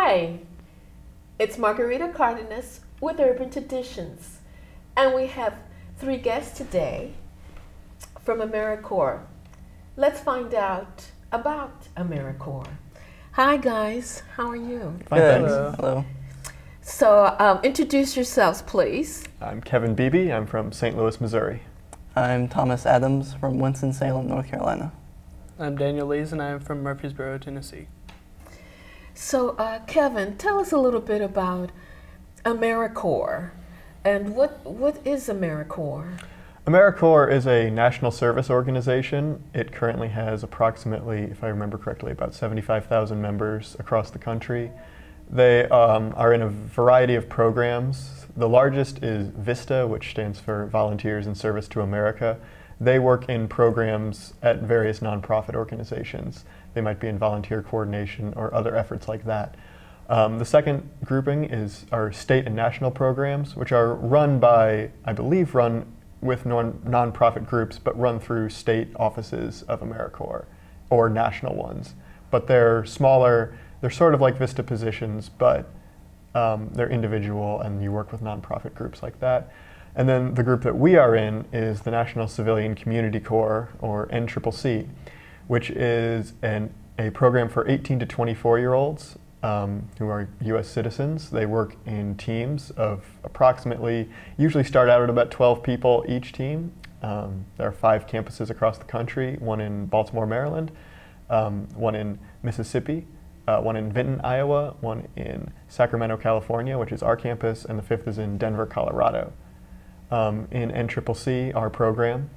Hi, it's Margarita Cardenas with Urban Traditions, and we have 3 guests today from AmeriCorps. Let's find out about AmeriCorps. Hi guys, how are you? Fine, Good. thanks. Hello. So introduce yourselves, please. I'm Kevin Beebe. I'm from St. Louis, Missouri. I'm Thomas Adams from Winston-Salem, North Carolina. I'm Daniel Lees, and I am from Murfreesboro, Tennessee. So Kevin, tell us a little bit about AmeriCorps, and what is AmeriCorps? AmeriCorps is a national service organization. It currently has approximately, if I remember correctly, about 75,000 members across the country. They are in a variety of programs. The largest is VISTA, which stands for Volunteers in Service to America. They work in programs at various nonprofit organizations. They might be in volunteer coordination or other efforts like that. The second grouping is our state and national programs, which are run by, I believe, run with nonprofit groups, but run through state offices of AmeriCorps or national ones. But they're smaller. They're sort of like VISTA positions, but they're individual, and you work with nonprofit groups like that. And then the group that we are in is the National Civilian Community Corps, or NCCC, which is a program for 18 to 24-year-olds who are U.S. citizens. They work in teams of approximately, usually start out at about 12 people each team. There are 5 campuses across the country, one in Baltimore, Maryland, one in Mississippi, one in Vinton, Iowa, one in Sacramento, California, which is our campus, and the 5th is in Denver, Colorado. In NCCC, our program,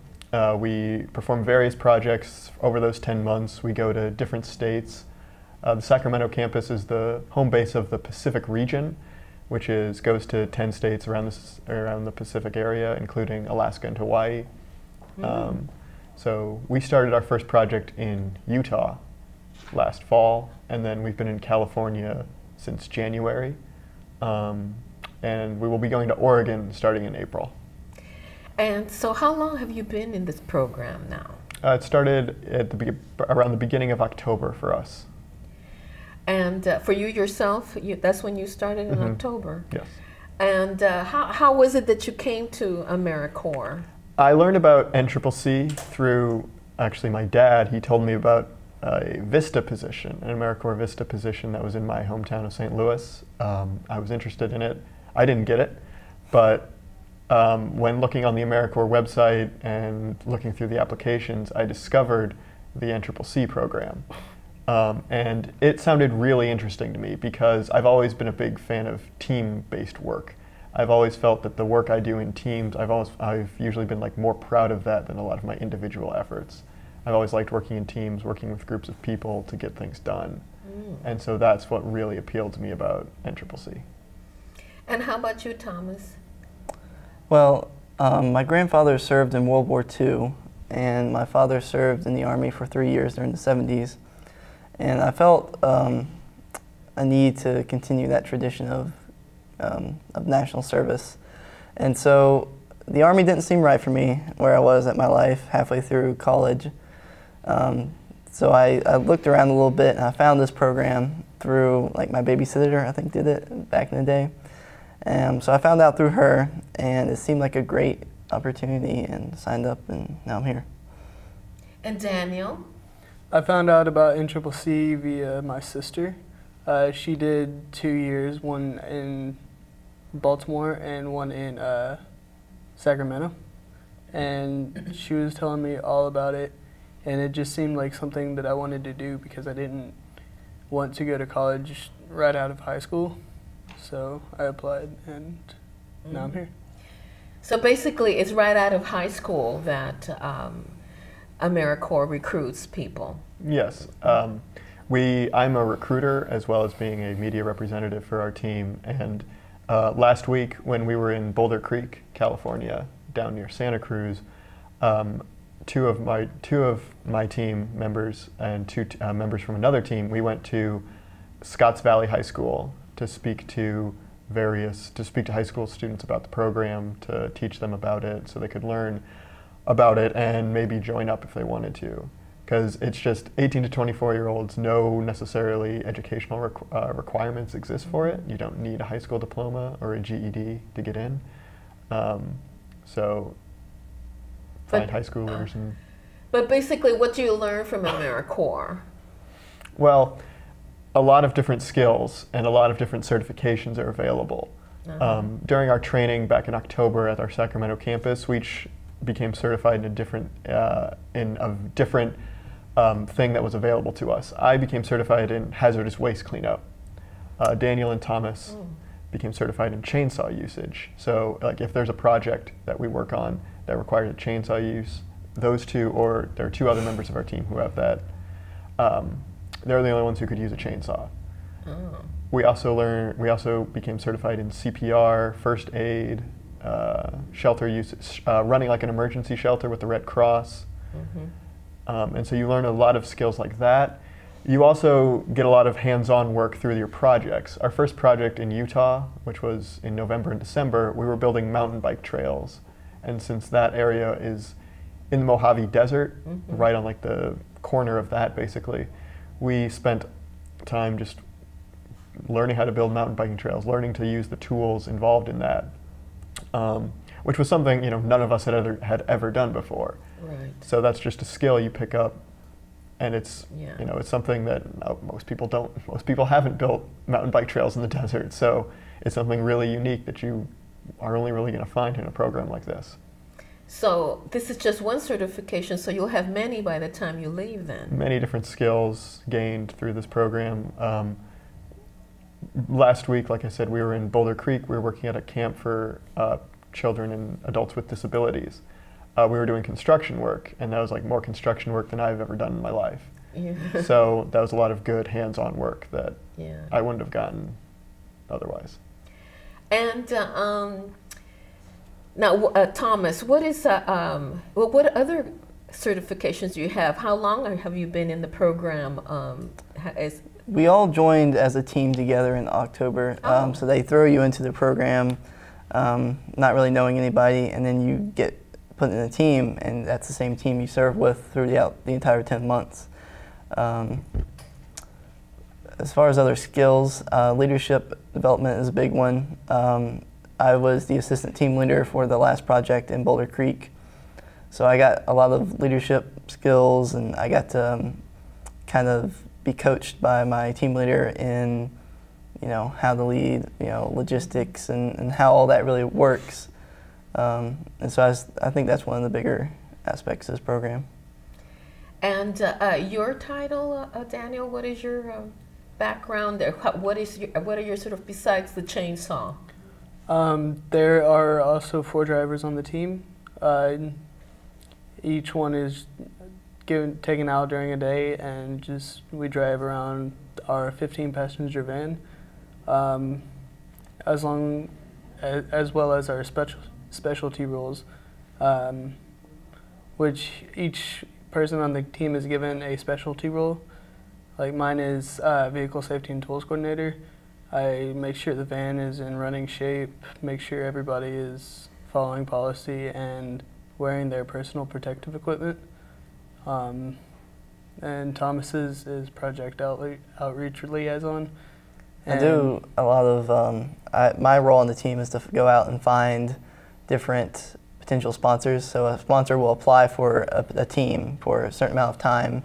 we perform various projects over those 10 months. We go to different states. The Sacramento campus is the home base of the Pacific region, which goes to 10 states around the Pacific area, including Alaska and Hawaii. So we started our first project in Utah last fall, and then we've been in California since January. And we will be going to Oregon starting in April. And so how long have you been in this program now? It started at around the beginning of October for us. And for you yourself, that's when you started in October? Yes. And how was it that you came to AmeriCorps? I learned about NCCC through, actually, my dad. He told me about a VISTA position, an AmeriCorps VISTA position that was in my hometown of St. Louis. I was interested in it. I didn't get it, but when looking on the AmeriCorps website and looking through the applications, I discovered the NCCC program. And it sounded really interesting to me because I've always been a big fan of team-based work. I've always felt that the work I do in teams, I've usually been more proud of that than a lot of my individual efforts. I've always liked working in teams, working with groups of people to get things done. And so that's what really appealed to me about NCCC. And how about you, Thomas? Well, my grandfather served in World War II, and my father served in the Army for 3 years during the 70s. And I felt a need to continue that tradition of national service. And so the Army didn't seem right for me where I was at my life halfway through college. So I looked around a little bit, and I found this program through my babysitter, I think, did it back in the day. So I found out through her, and it seemed like a great opportunity, and signed up, and now I'm here. And Daniel? I found out about NCCC via my sister. She did 2 years, one in Baltimore and one in Sacramento. And she was telling me all about it, and it just seemed like something that I wanted to do because I didn't want to go to college right out of high school. So I applied, and now I'm here. So basically, it's right out of high school that AmeriCorps recruits people. Yes. I'm a recruiter as well as being a media representative for our team. And last week when we were in Boulder Creek, California, down near Santa Cruz, two of my team members and 2 members from another team, we went to Scotts Valley High School to speak to high school students about the program, to teach them about it so they could learn about it and maybe join up if they wanted to. because it's just 18 to 24-year-olds, no necessarily educational requirements exist for it. You don't need a high school diploma or a GED to get in. So find high schoolers. But basically, what do you learn from AmeriCorps? Well, a lot of different skills and a lot of different certifications are available. During our training back in October at our Sacramento campus, we each became certified in a different thing that was available to us. I became certified in hazardous waste cleanup. Daniel and Thomas became certified in chainsaw usage. So like if there's a project that we work on that requires a chainsaw use, those two, or there are two other members of our team who have that, they're the only ones who could use a chainsaw. We also became certified in CPR, first aid, shelter use, running like an emergency shelter with the Red Cross. And so you learn a lot of skills like that. You also get a lot of hands-on work through your projects. Our first project in Utah, which was in November and December, we were building mountain bike trails. And since that area is in the Mojave Desert, right on like the corner of that basically, we spent time just learning how to build mountain biking trails, learning to use the tools involved in that, which was something none of us had ever done before. Right. So that's just a skill you pick up, and it's it's something that most people don't. Most people haven't built mountain bike trails in the desert, so it's something really unique that you are only really going to find in a program like this. So this is just one certification, so you'll have many by the time you leave then. Many different skills gained through this program. Last week, like I said, we were in Boulder Creek. We were working at a camp for children and adults with disabilities. We were doing construction work, and that was like more construction work than I've ever done in my life. So that was a lot of good hands-on work that I wouldn't have gotten otherwise. And now, Thomas, what is what other certifications do you have? How long have you been in the program? We all joined as a team together in October. So they throw you into the program, not really knowing anybody, and then you get put in a team, and that's the same team you serve with throughout the entire 10 months. As far as other skills, leadership development is a big one. I was the assistant team leader for the last project in Boulder Creek. So I got a lot of leadership skills, and I got to kind of be coached by my team leader in, how to lead, logistics and how all that really works. And so I think that's one of the bigger aspects of this program. And your title, Daniel, what is your background there? What are your sort of, besides the chainsaw? There are also 4 drivers on the team. Each one is taken out during a day, and we drive around our 15-passenger van, as well as our specialty roles, which each person on the team is given a specialty role. Like mine is vehicle safety and tools coordinator. I make sure the van is in running shape, make sure everybody is following policy and wearing their personal protective equipment. And Thomas's is project outreach liaison. I do a lot of, my role on the team is to go out and find different potential sponsors. So a sponsor will apply for a team for a certain amount of time.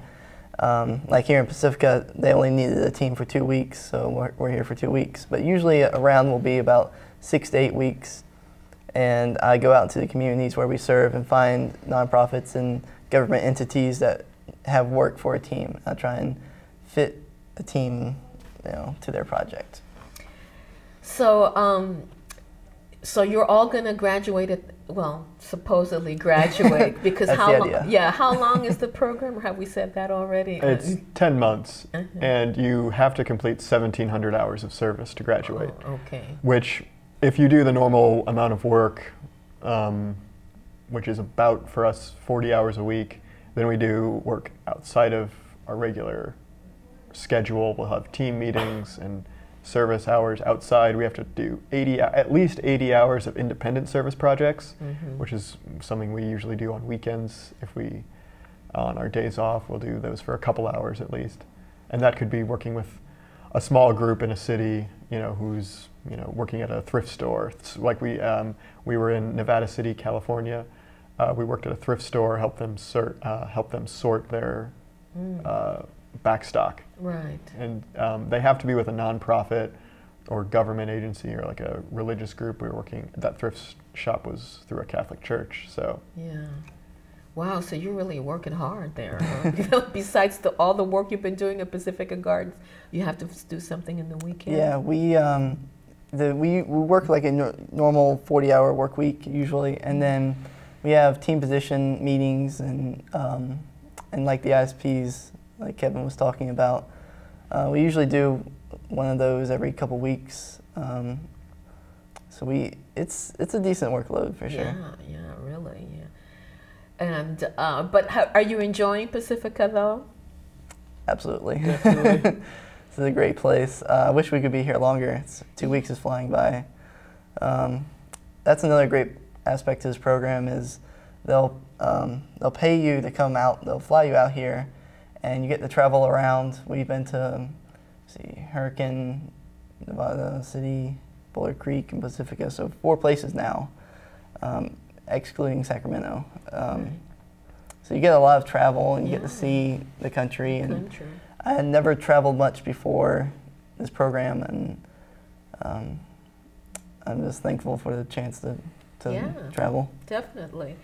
Like here in Pacifica, they only needed a team for 2 weeks, so we're here for 2 weeks. But usually a round will be about 6 to 8 weeks. And I go out into the communities where we serve and find nonprofits and government entities that have work for a team. I try and fit a team, to their project. So, so you're all going to graduate supposedly graduate, because how long is the program? Have we said that already? It's 10 months, and you have to complete 1,700 hours of service to graduate. Oh, okay. Which, if you do the normal amount of work, which is about, for us, 40 hours a week, then we do work outside of our regular schedule. We'll have team meetings and service hours outside. We have to do at least 80 hours of independent service projects, which is something we usually do on weekends if we On our days off, we'll do those for a couple hours at least. And that could be working with a small group in a city, who's, working at a thrift store. It's like we were in Nevada City, California. We worked at a thrift store, helped them sort their back stock. Right. And they have to be with a nonprofit or government agency or like a religious group. We were working, that thrift shop was through a Catholic church, so. Yeah. Wow, so you're really working hard there. Huh? Besides all the work you've been doing at Pacifica Gardens, you have to do something in the weekend? Yeah, we work like a normal 40-hour work week usually, and then we have team position meetings and like the ISPs, like Kevin was talking about. We usually do one of those every couple weeks. So it's a decent workload for sure. Yeah, really, yeah. And but are you enjoying Pacifica though? Absolutely. Definitely. It's a great place. I wish we could be here longer. 2 weeks is flying by. That's another great aspect to this program is they'll pay you to come out. They'll fly you out here, and you get to travel around. We've been to Hurricane, Nevada City, Boulder Creek, and Pacifica. So 4 places now, excluding Sacramento. So you get a lot of travel, and you get to see the country. And I had never traveled much before this program, and I'm just thankful for the chance to travel. Definitely.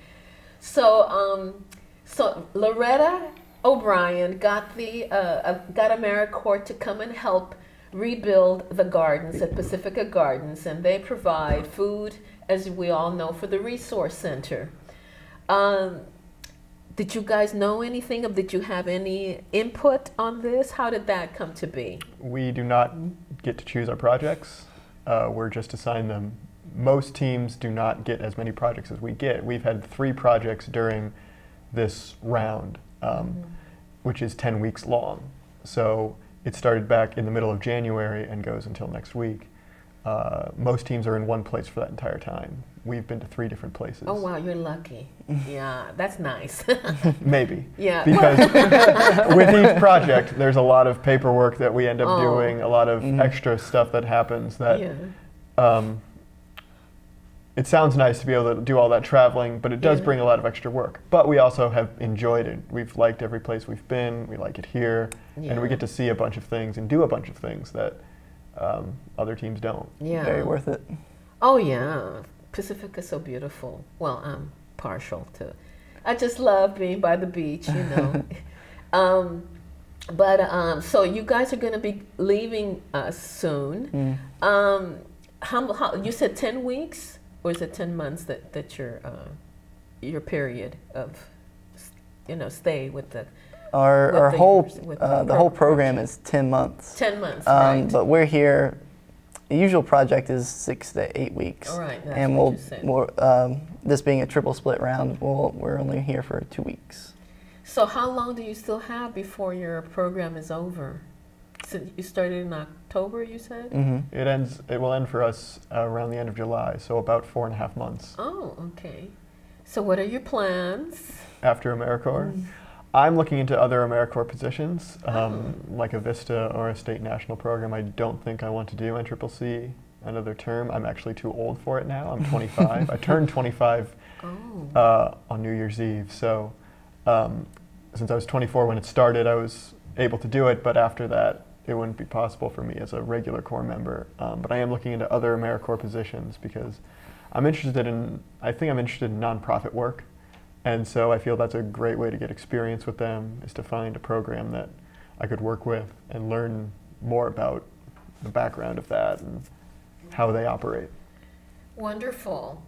So, so Loretta O'Brien got AmeriCorps to come and help rebuild the gardens at Pacifica Gardens, and they provide food, as we all know, for the Resource Center. Did you guys know anything of? Did you have any input on this? How did that come to be? We do not get to choose our projects. We're just assigned them. Most teams do not get as many projects as we get. We've had 3 projects during this round, which is 10 weeks long. So it started back in the middle of January and goes until next week. Most teams are in one place for that entire time. We've been to 3 different places. Oh wow, you're lucky. Yeah, that's nice. Maybe. Yeah. Because with each project, there's a lot of paperwork that we end up doing, a lot of extra stuff that happens that it sounds nice to be able to do all that traveling, but it does bring a lot of extra work. But we also have enjoyed it. We've liked every place we've been. We like it here. And we get to see a bunch of things and do a bunch of things that other teams don't. Yeah. Very worth it. Oh yeah, Pacifica's so beautiful. Well, I'm partial to. I just love being by the beach, you know. So you guys are going to be leaving soon. How you said 10 weeks, or is it 10 months that your period of stay with the. Our whole the whole program is 10 months. 10 months, right. But we're here. The usual project is 6 to 8 weeks. All right, that's and what you said. This being a triple split round, we're only here for 2 weeks. So how long do you still have before your program is over? So you started in October, you said? Mm-hmm. It will end for us around the end of July, so about 4.5 months. Oh, okay. So what are your plans? After AmeriCorps? I'm looking into other AmeriCorps positions, like a VISTA or a state national program. I don't think I want to do NCCC another term. I'm actually too old for it now. I'm 25. I turned 25 on New Year's Eve. So since I was 24 when it started, I was able to do it. But after that, it wouldn't be possible for me as a regular Corps member. But I am looking into other AmeriCorps positions because I think I'm interested in nonprofit work. And so I feel that's a great way to get experience with them, is to find a program that I could work with and learn more about the background of that and how they operate. Wonderful.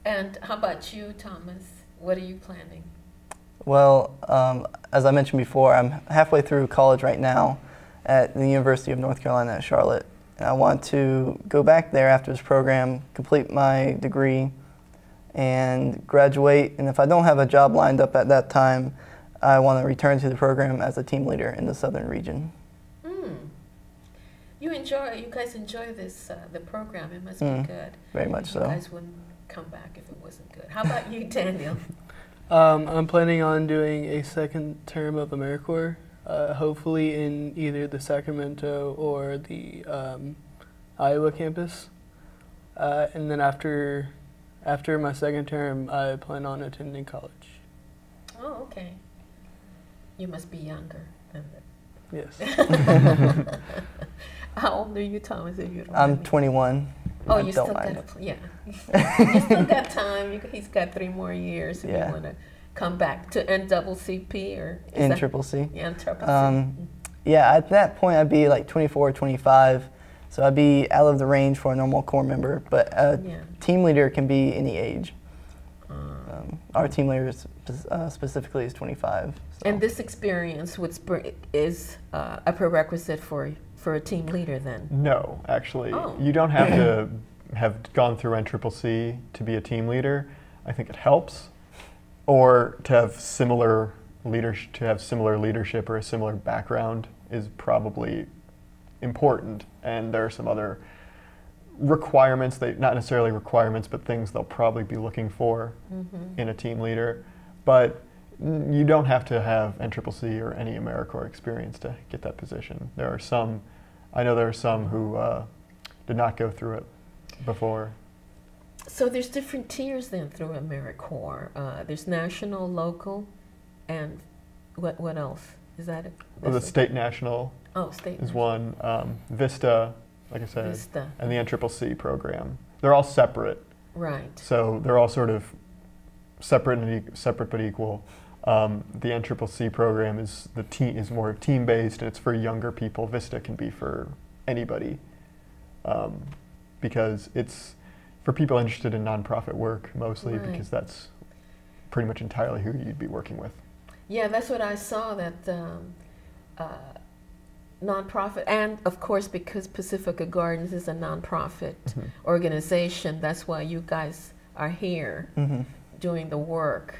And how about you, Thomas? What are you planning? Well, as I mentioned before, I'm halfway through college right now at the University of North Carolina at Charlotte. And I want to go back there after this program, complete my degree, and graduate. And if I don't have a job lined up at that time, I want to return to the program as a team leader in the southern region. You guys enjoy this the program. It must be good. Very much so. You guys wouldn't come back if it wasn't good. How about you, Daniel? I'm planning on doing a second term of AmeriCorps, hopefully in either the Sacramento or the Iowa campus. And then after my second term, I plan on attending college. Oh, okay. You must be younger than that. Yes. How old are you, Thomas? If you don't I'm mind me? 21. Oh, I you don't still mind. got you still got time. He's got 3 more years if Yeah. you want to come back to NCCP or is In that- Triple C. Yeah, in Triple C. Yeah, at that point I'd be like 24 or 25, so I'd be out of the range for a normal Corps member, but a Yeah. team leader can be any age. Our team leader specifically is 25. So. And this experience is a prerequisite for a team leader then? No, actually. Oh. You don't have to have gone through NCCC to be a team leader. I think it helps. Or to have similar leadership or a similar background is probably important. And there are some other requirements, not necessarily requirements, but things they'll probably be looking for in a team leader. But you don't have to have NCCC or any AmeriCorps experience to get that position. I know there are some who did not go through it before. So there's different tiers then through AmeriCorps. There's national, local, and what else? Is that it? Well, the state national state is national. one. Vista, like I said, Vista. and the NCCC program. They're all separate. Right. So they're all sort of separate but equal. The NCCC program is more team-based, and it's for younger people. Vista can be for anybody, because it's for people interested in nonprofit work mostly, Right. because that's pretty much entirely who you'd be working with. Yeah, that's what I saw, that nonprofit, and of course because Pacifica Gardens is a nonprofit organization, that's why you guys are here doing the work.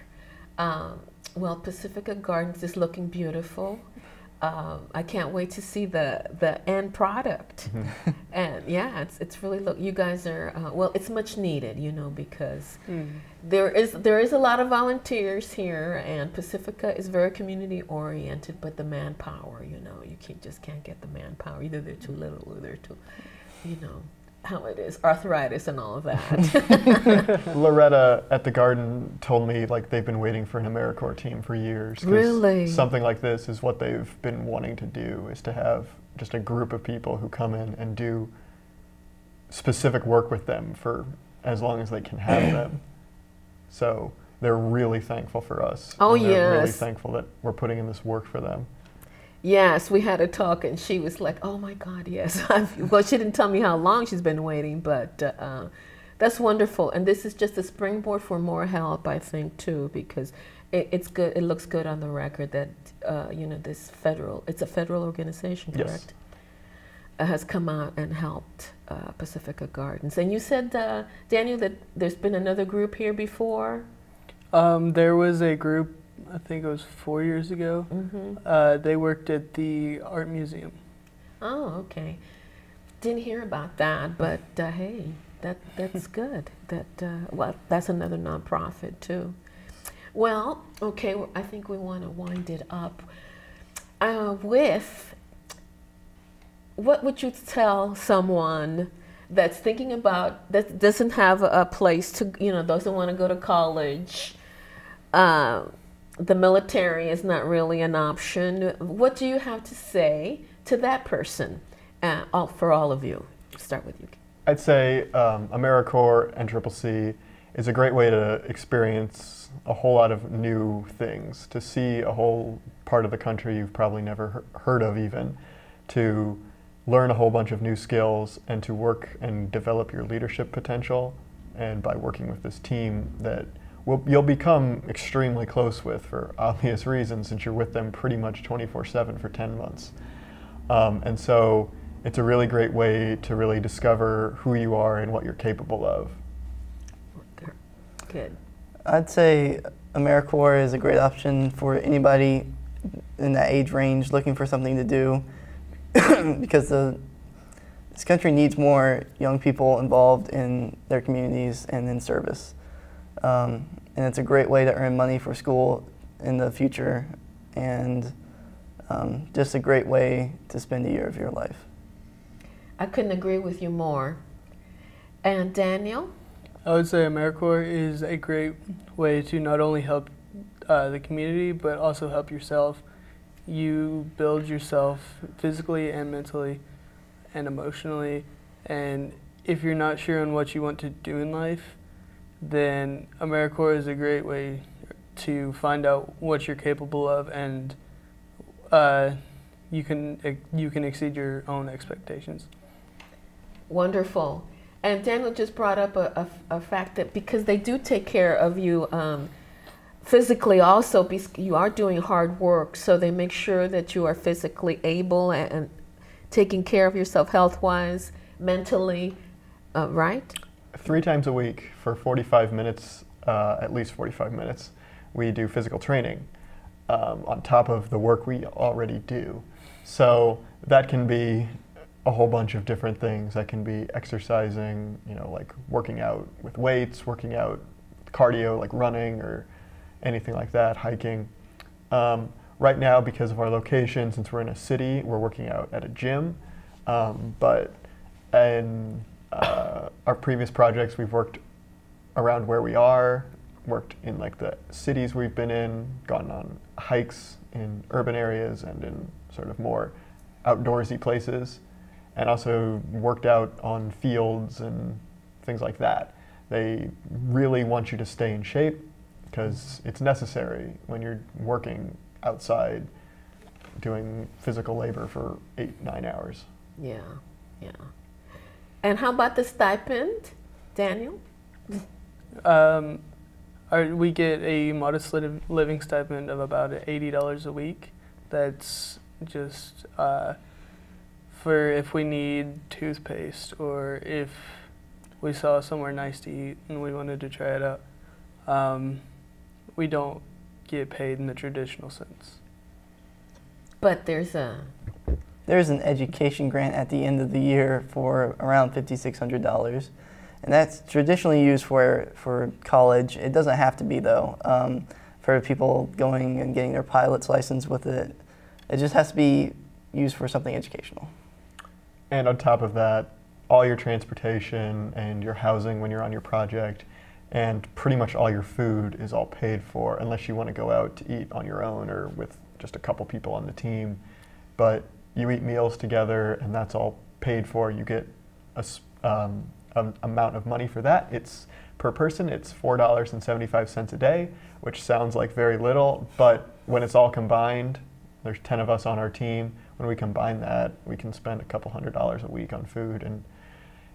Well, Pacifica Gardens is looking beautiful. I can't wait to see the end product. And yeah, it's really you guys are well, it's much needed, because there is a lot of volunteers here, and Pacifica is very community oriented, but the manpower, you just can't get the manpower. Either they're too little or they're too, how it is, arthritis and all of that. Loretta at the garden told me they've been waiting for an AmeriCorps team for years. 'Cause Really? something like this is what they've been wanting to do, is to have just a group of people who come in and do specific work with them for as long as they can have them. So they're really thankful for us. Oh, and they're really yes. thankful that we're putting in this work for them. Yes, we had a talk, and she was like, "Oh my God, yes." Well, she didn't tell me how long she's been waiting, but that's wonderful. And this is just a springboard for more help, I think, too, because it's good. It looks good on the record that it's a federal organization, correct? Yes. Has come out and helped Pacifica Gardens. And you said, Daniel, that there's been another group here before. There was a group, I think it was 4 years ago. They worked at the art museum. Oh, okay. Didn't hear about that, but hey, that's good. That's another nonprofit too. Well, okay, I think we want to wind it up with, what would you tell someone that's thinking about, that doesn't have a place to, doesn't want to go to college, the military is not really an option. What do you have to say to that person, for all of you? Start with you. I'd say AmeriCorps and NCCC is a great way to experience a whole lot of new things, to see a whole part of the country you've probably never heard of even, to learn a whole bunch of new skills, and to work and develop your leadership potential. And by working with this team that you'll become extremely close with, for obvious reasons, since you're with them pretty much 24/7 for 10 months. And so it's a really great way to really discover who you are and what you're capable of. Good. I'd say AmeriCorps is a great option for anybody in that age range looking for something to do, because this country needs more young people involved in their communities and in service. And it's a great way to earn money for school in the future, and just a great way to spend a year of your life. I couldn't agree with you more. And Daniel? I would say AmeriCorps is a great way to not only help the community, but also help yourself. You build yourself physically and mentally and emotionally, and if you're not sure on what you want to do in life, then AmeriCorps is a great way to find out what you're capable of, and you can exceed your own expectations. Wonderful. And Daniel just brought up a fact that because they do take care of you physically also, because you are doing hard work, so they make sure that you are physically able and taking care of yourself health-wise, mentally, right? 3 times a week for 45 minutes, at least 45 minutes, we do physical training on top of the work we already do. So that can be a whole bunch of different things. That can be exercising, you know, like working out with weights, working out cardio, like running or anything like that, hiking. Right now, because of our location, since we're in a city, we're working out at a gym. But in our previous projects, we've worked around where we are, worked in like the cities we've been in, gone on hikes in urban areas and in sort of more outdoorsy places, and also worked out on fields and things like that. They really want you to stay in shape because it's necessary when you're working outside doing physical labor for 8-9 hours. Yeah, yeah. And how about the stipend, Daniel? We get a modest living stipend of about $80 a week. That's just for if we need toothpaste or if we saw somewhere nice to eat and we wanted to try it out. We don't get paid in the traditional sense. But there's an education grant at the end of the year for around $5,600, and that's traditionally used for college. It doesn't have to be though. For people going and getting their pilot's license with it, it just has to be used for something educational. And on top of that, all your transportation and your housing when you're on your project, and pretty much all your food is all paid for, unless you want to go out to eat on your own or with just a couple people on the team. But you eat meals together, and that's all paid for. You get an amount of money for that. It's per person. It's $4.75 a day, which sounds like very little, but when it's all combined, there's 10 of us on our team. When we combine that, we can spend a couple $100s a week on food, and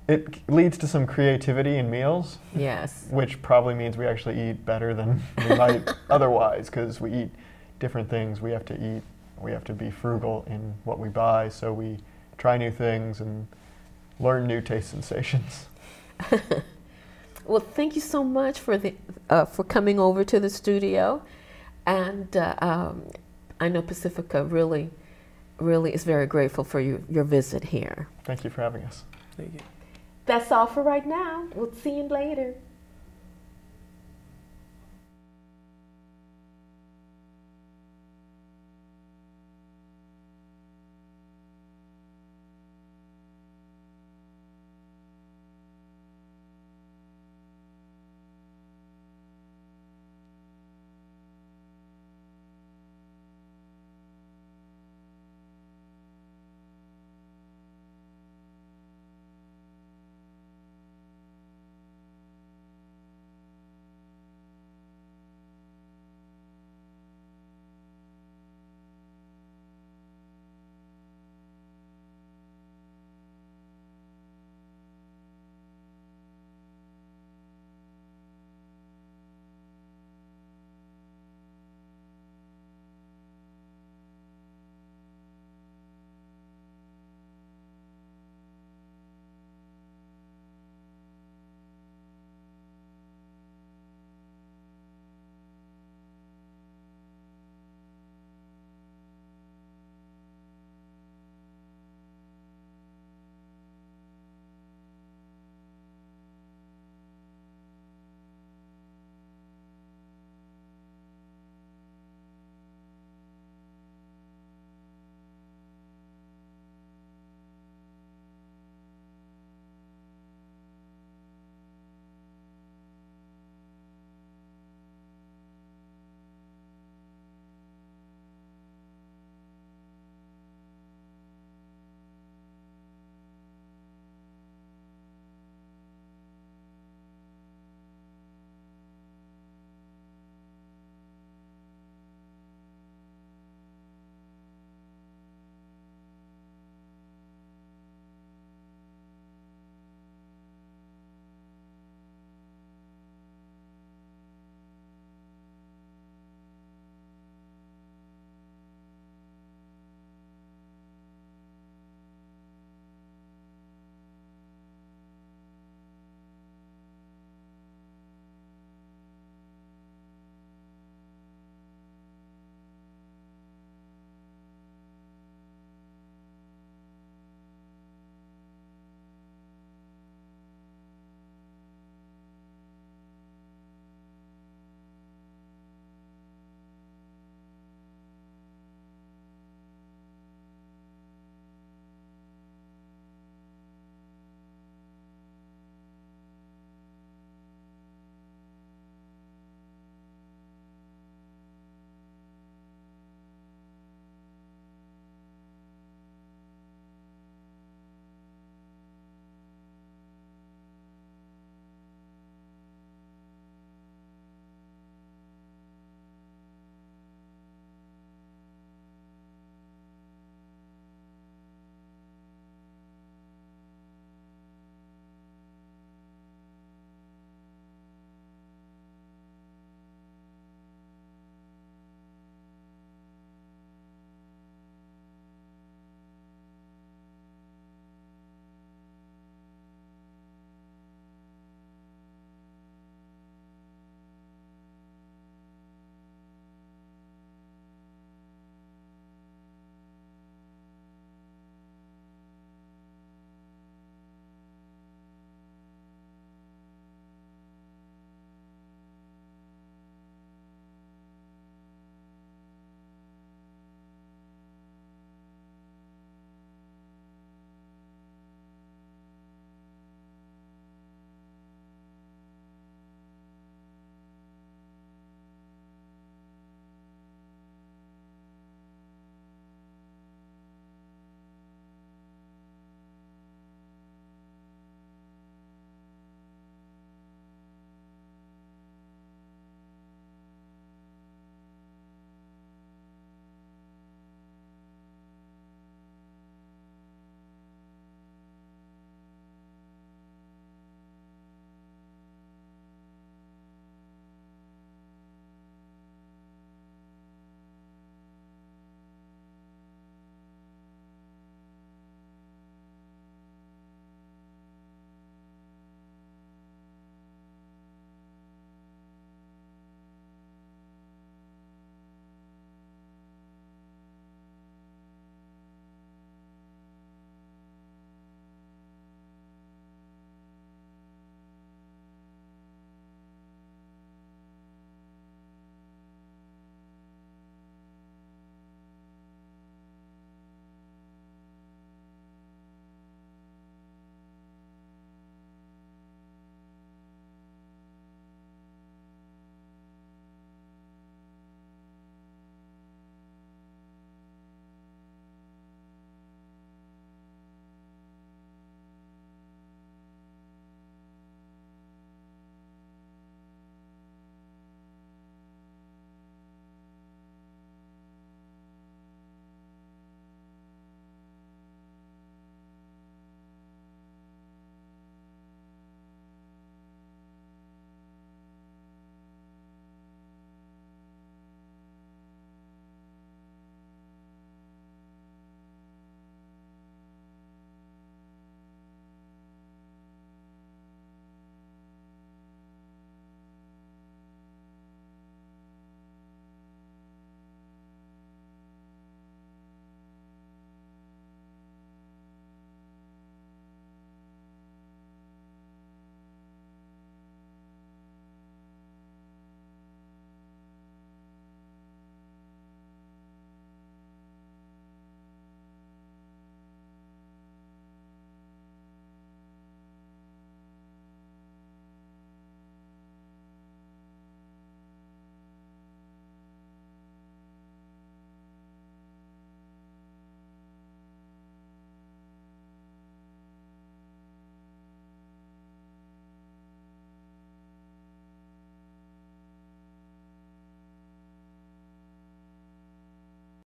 it leads to some creativity in meals. yes. Which probably means we actually eat better than we might otherwise, because we eat different things. We have to eat. We have to be frugal in what we buy, so we try new things and learn new taste sensations. Well, thank you so much for for coming over to the studio, and I know Pacifica really is very grateful for your visit here. Thank you for having us. Thank you. That's all for right now. We'll see you later.